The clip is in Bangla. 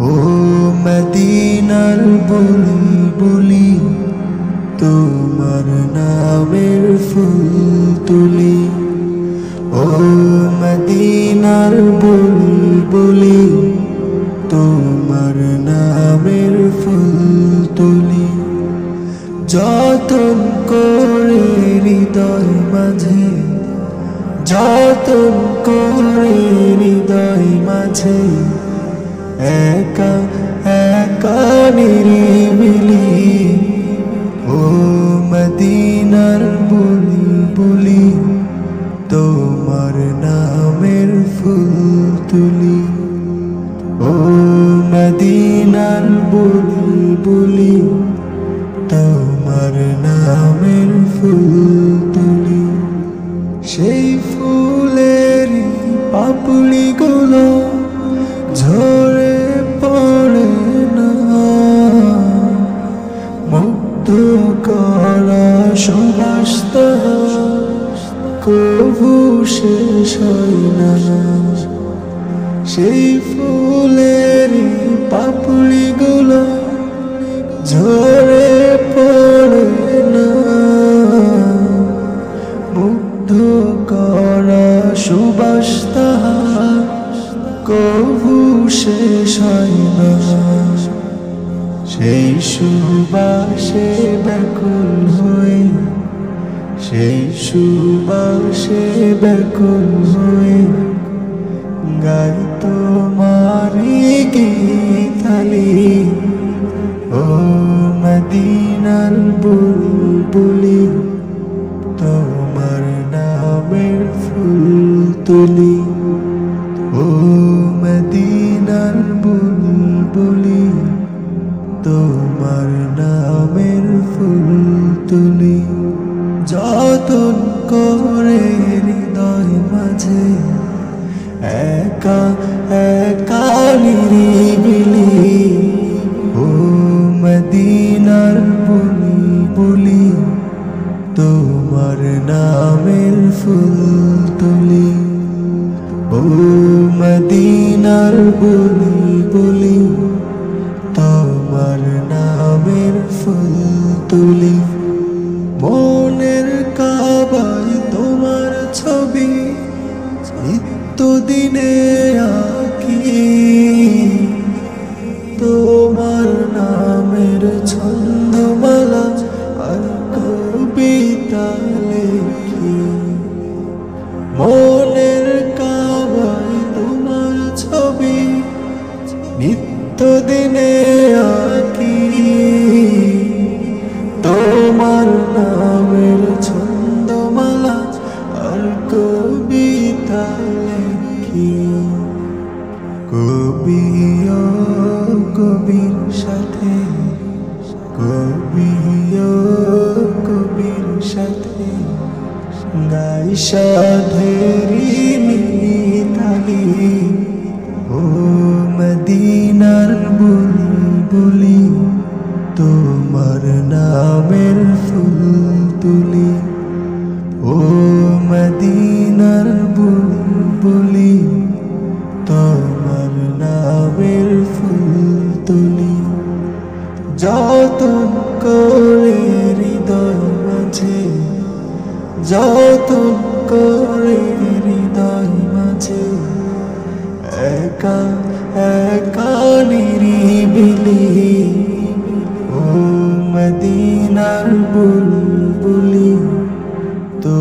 ও মদিনার বুলবুলি, তোমার নামের ফুল তুলি। ও মদিনার বুলবুলি, তোমার নামের ফুল তুলি। যতন করে হৃদয় মাঝে, যতন করে হৃদয় মাঝে, একা একা নিরিবিলি। ও মদিনার বুলবুলি, তোমার নামের ফুল তুলি। ও মদিনার বুলবুলি, তোমার নামের ফুল তুলি। সেই ফুলের পাপড়ি গুলো ঝরে পড়ে না, মুগ্ধ করা সুবাস কবু শেষ হয় না। সেই ফুলের পাপড়ি গুলো ঝরে পড়ে না, মুগ্ধ করা সুবাস কবু শেষ হয় না। সেই সুবাসে ব্যাকুল হয়ে, সেই সুবাসে ব্যাকুল হয়ে গাই তোমারি গীতালি। ও মদিনার বুলবুলি, তোমার নামের ফুল তুলি। ও মদিনার বুলবুলি, তোমার নামের ফুল তুলি। যতন করে হৃদয় মাঝে, একা একা নিরিবিলি। ও মদিনার বুলবুলি, তোমার নামের ফুল তুলি। ও মদিনার বুলবুলি, তোমার নামের ফুল তুলি। মনের কাবায় তোমার ছবি নিত্যদিনে আঁকি, তোমার নামের ছন্দমালা আর কবিতা লেখি। মনের কাবায় তোমার ছবি নিত্যদিনে আঁকি, তোমার নামের ছন্দমালা আর কবিতা লেখি। কবি ও কবির সাথে, কবি ও কবির সাথে গাই সাধেরি মিতালি। ও মদিনার বুলবুলি, তোমার নামের ফুল তুলি। ও মদিনার বুলবুলি, তোমার নামের ফুল তুলি। যতন করে হৃদয় মাঝে, যতন করে হৃদয় মাঝে, একা একা নিরিবিলি। ও মদিনার বুলবুলি, তো